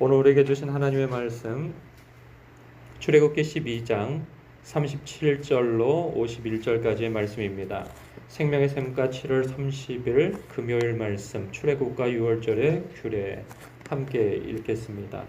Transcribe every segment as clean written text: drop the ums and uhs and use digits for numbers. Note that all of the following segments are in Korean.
오늘 우리에게 주신 하나님의 말씀 출애굽기 12장 37절로 51절까지의 말씀입니다. 생명의 샘과 7월 30일 금요일 말씀 출애굽과 6월절의 규례 함께 읽겠습니다.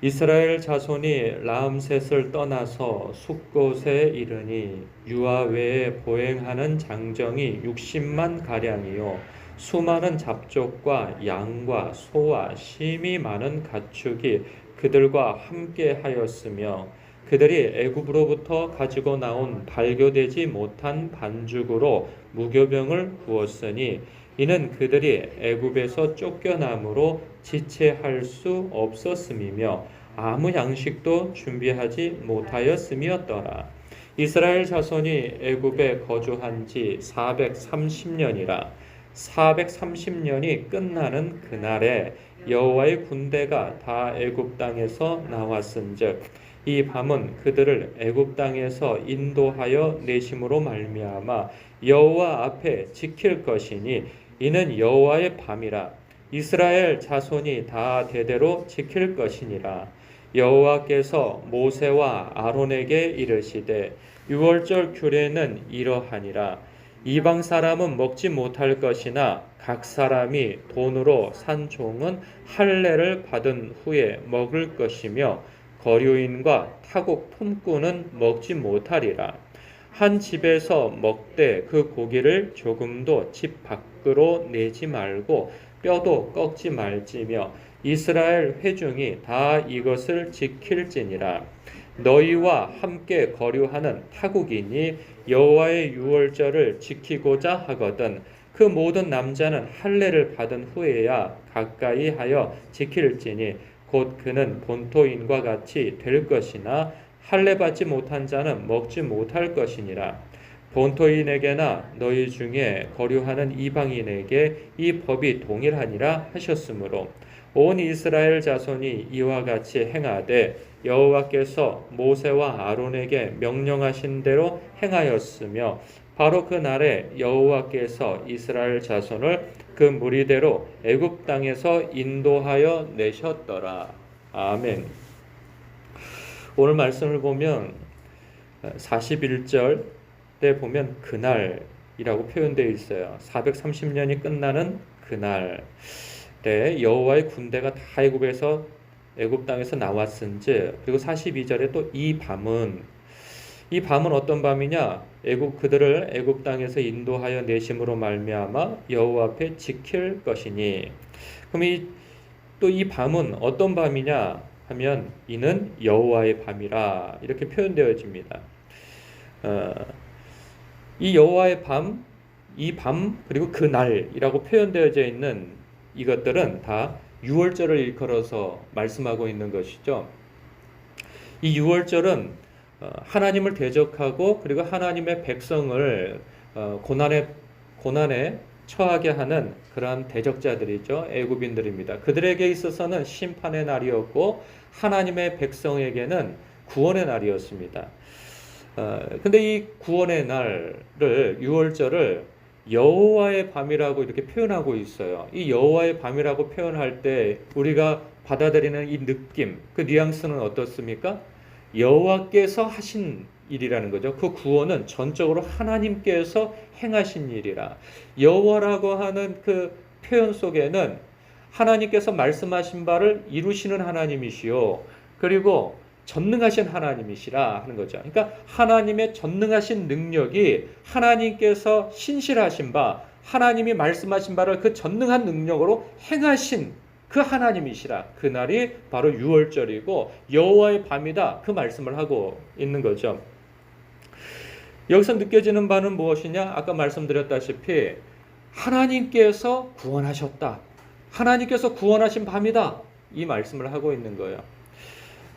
이스라엘 자손이 라암셋을 떠나서 숫곳에 이르니 유아 외에 보행하는 장정이 60만 가량이요 수많은 잡족과 양과 소와 심이 많은 가축이 그들과 함께 하였으며 그들이 애굽으로부터 가지고 나온 발교되지 못한 반죽으로 무교병을 구웠으니 이는 그들이 애굽에서 쫓겨남으로 지체할 수 없었음이며 아무 양식도 준비하지 못하였음이었더라. 이스라엘 자손이 애굽에 거주한 지 430년이라 430년이 끝나는 그날에 여호와의 군대가 다 애굽 땅에서 나왔은즉 이 밤은 그들을 애굽 땅에서 인도하여 내심으로 말미암아 여호와 앞에 지킬 것이니 이는 여호와의 밤이라. 이스라엘 자손이 다 대대로 지킬 것이니라. 여호와께서 모세와 아론에게 이르시되 유월절 규례는 이러하니라. 이방 사람은 먹지 못할 것이나 각 사람이 돈으로 산 종은 할례를 받은 후에 먹을 것이며 거류인과 타국 품꾼은 먹지 못하리라. 한 집에서 먹되 그 고기를 조금도 집 밖으로 내지 말고 뼈도 꺾지 말지며 이스라엘 회중이 다 이것을 지킬지니라. 너희와 함께 거류하는 타국인이 여호와의 유월절을 지키고자 하거든 그 모든 남자는 할례를 받은 후에야 가까이 하여 지킬지니 곧 그는 본토인과 같이 될 것이나 할례 받지 못한 자는 먹지 못할 것이니라. 본토인에게나 너희 중에 거류하는 이방인에게 이 법이 동일하니라 하셨으므로 온 이스라엘 자손이 이와 같이 행하되 여호와께서 모세와 아론에게 명령하신 대로 행하였으며 바로 그 날에 여호와께서 이스라엘 자손을 그 무리대로 애굽 땅에서 인도하여 내셨더라. 아멘. 오늘 말씀을 보면 41절 때 보면 그날이라고 표현되어 있어요. 430년이 끝나는 그날 때 여호와의 군대가 다 애굽 땅에서 나왔은지 그리고 42절에 또 이 밤은 어떤 밤이냐? 그들을 애굽 땅에서 인도하여 내심으로 말미암아 여호와 앞에 지킬 것이니. 그럼 또 이 밤은 어떤 밤이냐 하면 이는 여호와의 밤이라 이렇게 표현되어집니다. 이 여호와의 밤, 이 밤 그리고 그 날이라고 표현되어져 있는 이것들은 다 유월절을 일컬어서 말씀하고 있는 것이죠. 이 유월절은 하나님을 대적하고 그리고 하나님의 백성을 고난에 처하게 하는 그러한 대적자들이죠. 애굽인들입니다. 그들에게 있어서는 심판의 날이었고 하나님의 백성에게는 구원의 날이었습니다. 근데 이 구원의 날을 유월절을 여호와의 밤이라고 이렇게 표현하고 있어요. 이 여호와의 밤이라고 표현할 때 우리가 받아들이는 이 느낌, 그 뉘앙스는 어떻습니까? 여호와께서 하신 일이라는 거죠. 그 구원은 전적으로 하나님께서 행하신 일이라. 여호와라고 하는 그 표현 속에는 하나님께서 말씀하신 바를 이루시는 하나님이시요. 그리고 전능하신 하나님이시라 하는 거죠. 그러니까 하나님의 전능하신 능력이 하나님께서 신실하신 바, 하나님이 말씀하신 바를 그 전능한 능력으로 행하신 그 하나님이시라. 그날이 바로 유월절이고 여호와의 밤이다. 그 말씀을 하고 있는 거죠. 여기서 느껴지는 바는 무엇이냐? 아까 말씀드렸다시피 하나님께서 구원하셨다. 하나님께서 구원하신 밤이다. 이 말씀을 하고 있는 거예요.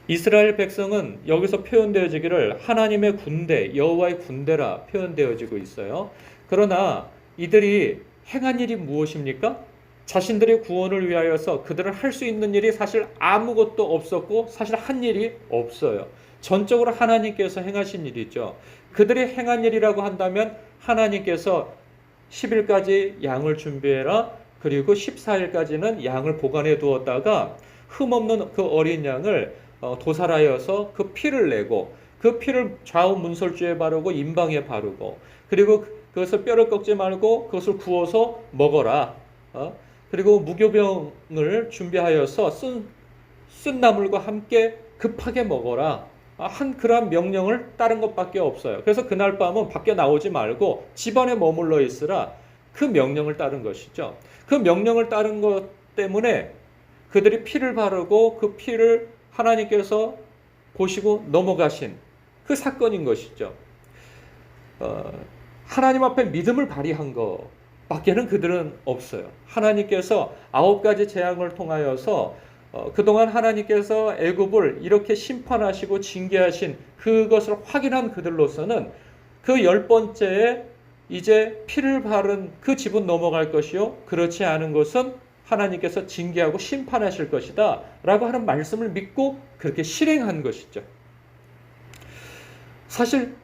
이스라엘 백성은 여기서 표현되어지기를 하나님의 군대, 여호와의 군대라 표현되어지고 있어요. 그러나 이들이 행한 일이 무엇입니까? 자신들의 구원을 위하여서 그들은 할 수 있는 일이 사실 아무것도 없었고 사실 한 일이 없어요. 전적으로 하나님께서 행하신 일이죠. 그들이 행한 일이라고 한다면 하나님께서 10일까지 양을 준비해라. 그리고 14일까지는 양을 보관해 두었다가 흠없는 그 어린 양을 도살하여서 그 피를 내고 그 피를 좌우 문설주에 바르고 임방에 바르고 그리고 그것을 뼈를 꺾지 말고 그것을 구워서 먹어라. 그리고 무교병을 준비하여서 쓴 나물과 함께 급하게 먹어라. 한 그러한 명령을 따른 것밖에 없어요. 그래서 그날 밤은 밖에 나오지 말고 집안에 머물러 있으라. 그 명령을 따른 것이죠. 그 명령을 따른 것 때문에 그들이 피를 바르고 그 피를 하나님께서 보시고 넘어가신 그 사건인 것이죠. 하나님 앞에 믿음을 발휘한 것밖에는 그들은 없어요. 하나님께서 9가지 재앙을 통하여서 그동안 하나님께서 애굽을 이렇게 심판하시고 징계하신 그것을 확인한 그들로서는 그 10번째에 이제 피를 바른 그 집은 넘어갈 것이요 그렇지 않은 것은 하나님께서 징계하고 심판하실 것이다 라고 하는 말씀을 믿고 그렇게 실행한 것이죠. 사실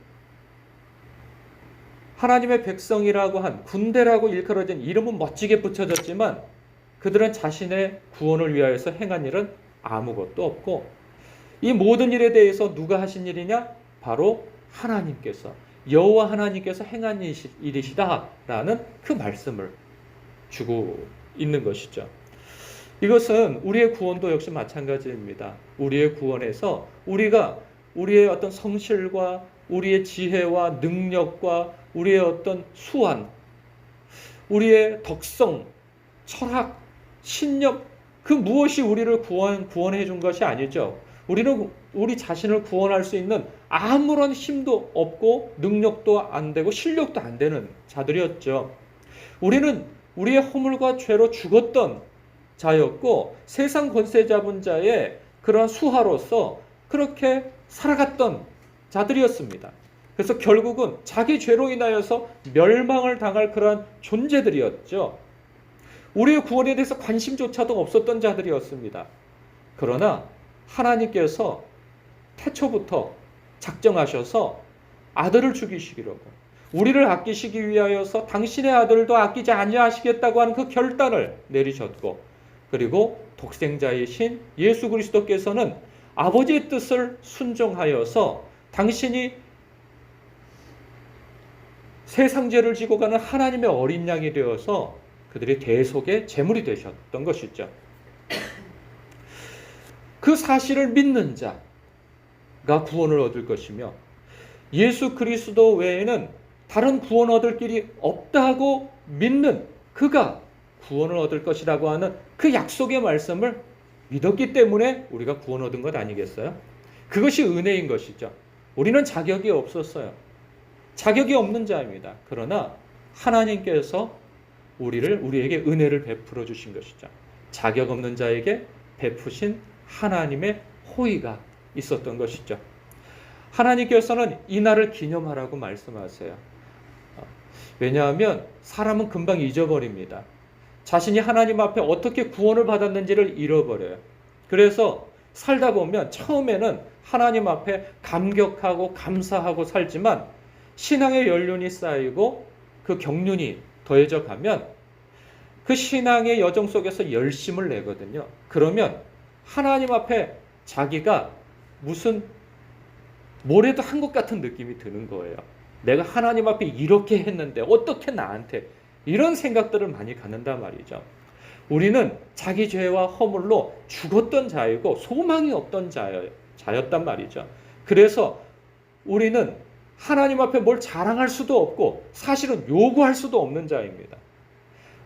하나님의 백성이라고 한 군대라고 일컬어진 이름은 멋지게 붙여졌지만 그들은 자신의 구원을 위하여서 행한 일은 아무것도 없고 이 모든 일에 대해서 누가 하신 일이냐? 바로 하나님께서 여호와 하나님께서 행한 일이시다라는 그 말씀을 주고 있는 것이죠. 이것은 우리의 구원도 역시 마찬가지입니다. 우리의 구원에서 우리가 우리의 어떤 성실과 우리의 지혜와 능력과 우리의 어떤 수완, 우리의 덕성, 철학, 신념 그 무엇이 우리를 구원해 준 것이 아니죠. 우리는 우리 자신을 구원할 수 있는 아무런 힘도 없고 능력도 안 되고 실력도 안 되는 자들이었죠. 우리는 우리의 허물과 죄로 죽었던 자였고 세상 권세 잡은 자의 그러한 수하로서 그렇게 살아갔던 자들이었습니다. 그래서 결국은 자기 죄로 인하여서 멸망을 당할 그러한 존재들이었죠. 우리의 구원에 대해서 관심조차도 없었던 자들이었습니다. 그러나 하나님께서 태초부터 작정하셔서 아들을 죽이시기로 우리를 아끼시기 위하여서 당신의 아들도 아끼지 아니하시겠다고 하는 그 결단을 내리셨고 그리고 독생자이신 예수 그리스도께서는 아버지의 뜻을 순종하여서 당신이 세상 죄를 지고 가는 하나님의 어린 양이 되어서 그들의 대속의 제물이 되셨던 것이죠. 그 사실을 믿는 자가 구원을 얻을 것이며 예수 그리스도 외에는 다른 구원 얻을 길이 없다고 믿는 그가 구원을 얻을 것이라고 하는 그 약속의 말씀을 믿었기 때문에 우리가 구원 얻은 것 아니겠어요? 그것이 은혜인 것이죠. 우리는 자격이 없었어요. 자격이 없는 자입니다. 그러나 하나님께서 우리에게 은혜를 베풀어 주신 것이죠. 자격 없는 자에게 베푸신 하나님의 호의가 있었던 것이죠. 하나님께서는 이 날을 기념하라고 말씀하세요. 왜냐하면 사람은 금방 잊어버립니다. 자신이 하나님 앞에 어떻게 구원을 받았는지를 잃어버려요. 그래서 살다 보면 처음에는 하나님 앞에 감격하고 감사하고 살지만 신앙의 연륜이 쌓이고 그 경륜이 더해져 가면 그 신앙의 여정 속에서 열심을 내거든요. 그러면 하나님 앞에 자기가 무슨 뭐래도 한 것 같은 느낌이 드는 거예요. 내가 하나님 앞에 이렇게 했는데 어떻게 나한테 이런 생각들을 많이 갖는단 말이죠. 우리는 자기 죄와 허물로 죽었던 자이고 소망이 없던 자였단 말이죠. 그래서 우리는 하나님 앞에 뭘 자랑할 수도 없고 사실은 요구할 수도 없는 자입니다.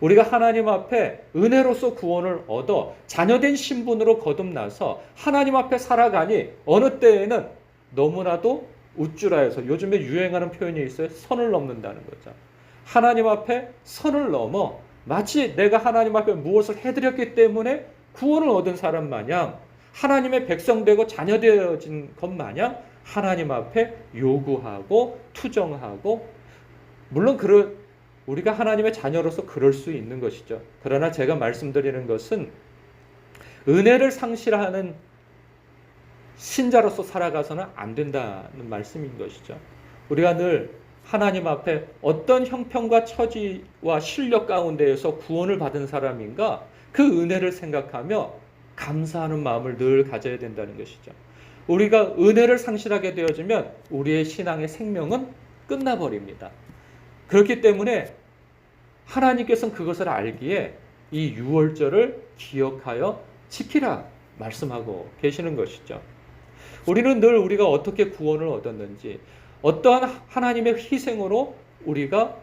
우리가 하나님 앞에 은혜로서 구원을 얻어 자녀된 신분으로 거듭나서 하나님 앞에 살아가니 어느 때에는 너무나도 우쭐하여서 요즘에 유행하는 표현이 있어요. 선을 넘는다는 거죠. 하나님 앞에 선을 넘어 마치 내가 하나님 앞에 무엇을 해드렸기 때문에 구원을 얻은 사람 마냥 하나님의 백성 되고 자녀 되어진 것 마냥 하나님 앞에 요구하고 투정하고 물론 우리가 하나님의 자녀로서 그럴 수 있는 것이죠. 그러나 제가 말씀드리는 것은 은혜를 상실하는 신자로서 살아가서는 안 된다는 말씀인 것이죠. 우리가 늘 하나님 앞에 어떤 형편과 처지와 실력 가운데에서 구원을 받은 사람인가 그 은혜를 생각하며 감사하는 마음을 늘 가져야 된다는 것이죠. 우리가 은혜를 상실하게 되어지면 우리의 신앙의 생명은 끝나버립니다. 그렇기 때문에 하나님께서는 그것을 알기에 이 유월절을 기억하여 지키라 말씀하고 계시는 것이죠. 우리는 늘 우리가 어떻게 구원을 얻었는지, 어떠한 하나님의 희생으로 우리가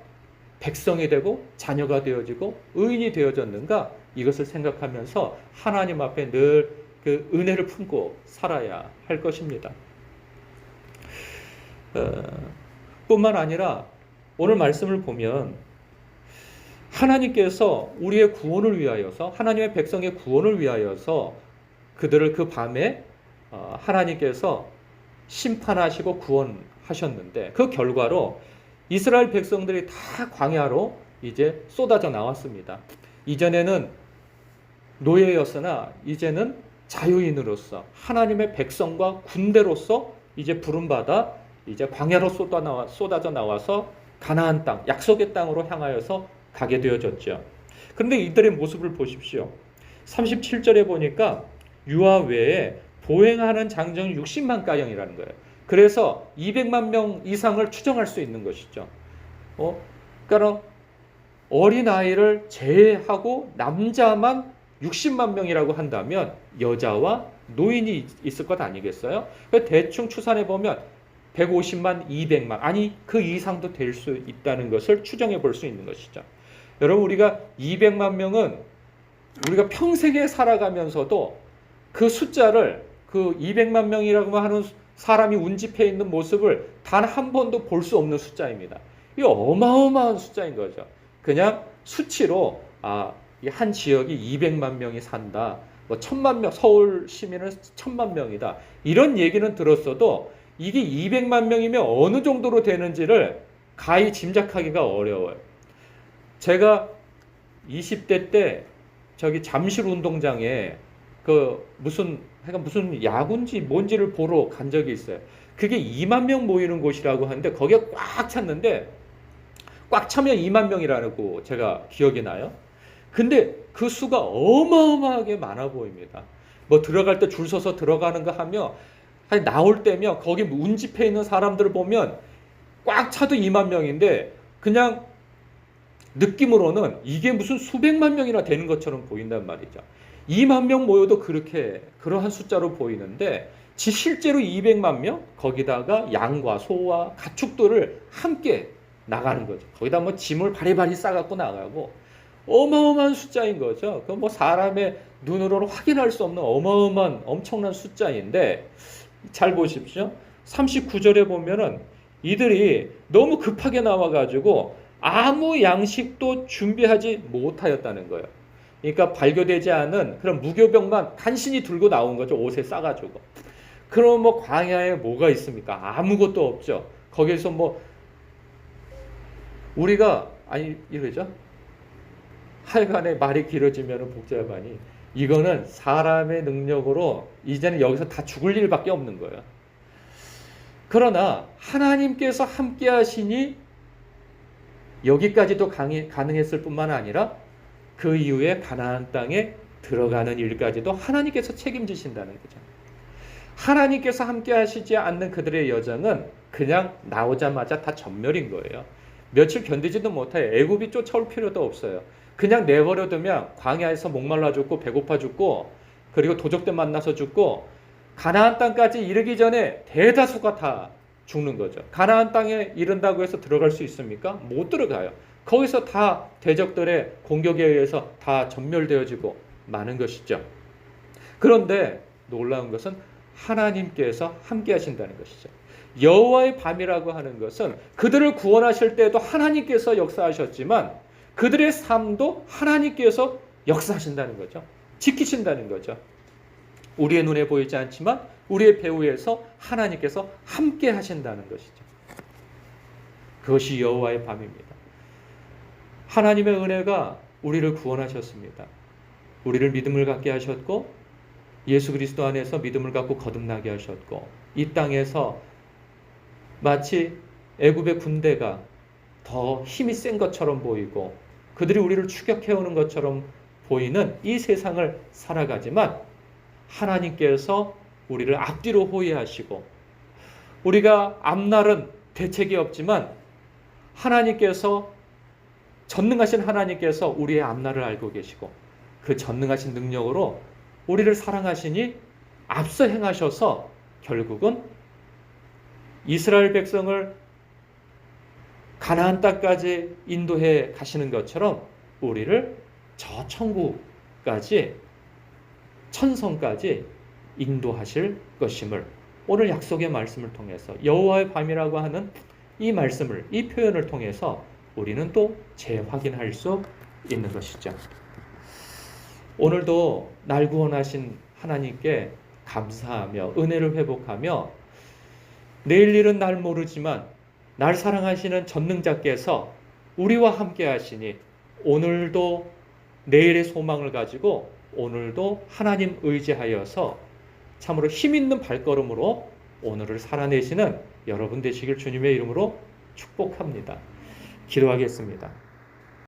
백성이 되고 자녀가 되어지고 의인이 되어졌는가, 이것을 생각하면서 하나님 앞에 늘 그 은혜를 품고 살아야 할 것입니다. 뿐만 아니라 오늘 말씀을 보면 하나님께서 우리의 구원을 위하여서, 하나님의 백성의 구원을 위하여서 그들을 그 밤에 하나님께서 심판하시고 구원하셨는데, 그 결과로 이스라엘 백성들이 다 광야로 이제 쏟아져 나왔습니다. 이전에는 노예였으나 이제는 자유인으로서 하나님의 백성과 군대로서 이제 부름받아 이제 광야로 쏟아져 나와서 가나안 땅, 약속의 땅으로 향하여서 가게 되어졌죠. 그런데 이들의 모습을 보십시오. 37절에 보니까 유아 외에 보행하는 장정이 60만 가량이라는 거예요. 그래서 200만 명 이상을 추정할 수 있는 것이죠. 그러니까 어린아이를 제외하고 남자만 60만 명이라고 한다면 여자와 노인이 있을 것 아니겠어요? 대충 추산해 보면 150만, 200만, 아니 그 이상도 될 수 있다는 것을 추정해 볼 수 있는 것이죠. 여러분, 우리가 200만 명은 우리가 평생에 살아가면서도 그 숫자를, 그 200만 명이라고 하는 사람이 운집해 있는 모습을 단 한 번도 볼 수 없는 숫자입니다. 이 어마어마한 숫자인 거죠. 그냥 수치로 한 지역이 200만 명이 산다, 뭐 1000만 명, 서울 시민은 1000만 명이다, 이런 얘기는 들었어도 이게 200만 명이면 어느 정도로 되는지를 가히 짐작하기가 어려워요. 제가 20대 때 저기 잠실 운동장에 무슨 야구인지 뭔지를 보러 간 적이 있어요. 그게 2만 명 모이는 곳이라고 하는데 거기에 꽉 찼는데, 꽉 차면 2만 명이라고 제가 기억이 나요. 근데 그 수가 어마어마하게 많아 보입니다. 뭐 들어갈 때 줄 서서 들어가는 거 하며 나올 때면 거기 운집해 있는 사람들을 보면 꽉 차도 2만 명인데 그냥 느낌으로는 이게 무슨 수백만 명이나 되는 것처럼 보인단 말이죠. 2만 명 모여도 그러한 숫자로 보이는데 실제로 200만 명, 거기다가 양과 소와 가축들을 함께 나가는 거죠. 거기다 뭐 짐을 바리바리 싸갖고 나가고 어마어마한 숫자인 거죠. 그 뭐 사람의 눈으로는 확인할 수 없는 어마어마한 엄청난 숫자인데, 잘 보십시오. 39절에 보면은 이들이 너무 급하게 나와가지고 아무 양식도 준비하지 못하였다는 거예요. 그러니까 발교되지 않은 그런 무교병만 간신히 들고 나온 거죠. 옷에 싸가지고. 그럼 뭐 광야에 뭐가 있습니까? 아무것도 없죠. 거기서 뭐 우리가 이러죠. 하여간에 말이 길어지면 복잡하니 이거는 사람의 능력으로 이제는 여기서 다 죽을 일밖에 없는 거예요. 그러나 하나님께서 함께 하시니 여기까지도 가능했을 뿐만 아니라 그 이후에 가나안 땅에 들어가는 일까지도 하나님께서 책임지신다는 거죠. 하나님께서 함께 하시지 않는 그들의 여정은 그냥 나오자마자 다 전멸인 거예요. 며칠 견디지도 못해요. 애굽이 쫓아올 필요도 없어요. 그냥 내버려두면 광야에서 목말라 죽고 배고파 죽고 그리고 도적들 만나서 죽고 가나안 땅까지 이르기 전에 대다수가 다 죽는 거죠. 가나안 땅에 이른다고 해서 들어갈 수 있습니까? 못 들어가요. 거기서 다 대적들의 공격에 의해서 다 전멸되어지고 마는 것이죠. 그런데 놀라운 것은 하나님께서 함께 하신다는 것이죠. 여호와의 밤이라고 하는 것은 그들을 구원하실 때도 하나님께서 역사하셨지만 그들의 삶도 하나님께서 역사하신다는 거죠. 지키신다는 거죠. 우리의 눈에 보이지 않지만 우리의 배후에서 하나님께서 함께 하신다는 것이죠. 그것이 여호와의 밤입니다. 하나님의 은혜가 우리를 구원하셨습니다. 우리를 믿음을 갖게 하셨고 예수 그리스도 안에서 믿음을 갖고 거듭나게 하셨고 이 땅에서 마치 애굽의 군대가 더 힘이 센 것처럼 보이고 그들이 우리를 추격해오는 것처럼 보이는 이 세상을 살아가지만 하나님께서 우리를 앞뒤로 호위하시고 우리가 앞날은 대책이 없지만 하나님께서 전능하신 하나님께서 우리의 앞날을 알고 계시고 그 전능하신 능력으로 우리를 사랑하시니 앞서 행하셔서 결국은 이스라엘 백성을 가나안 땅까지 인도해 가시는 것처럼 우리를 저 천국까지 천성까지 인도하실 것임을 오늘 약속의 말씀을 통해서 여호와의 밤이라고 하는 이 말씀을 이 표현을 통해서 우리는 또 재확인할 수 있는 것이죠. 오늘도 날 구원하신 하나님께 감사하며 은혜를 회복하며 내일 일은 날 모르지만 날 사랑하시는 전능자께서 우리와 함께 하시니 오늘도 내일의 소망을 가지고 오늘도 하나님 의지하여서 참으로 힘있는 발걸음으로 오늘을 살아내시는 여러분 되시길 주님의 이름으로 축복합니다. 기도하겠습니다.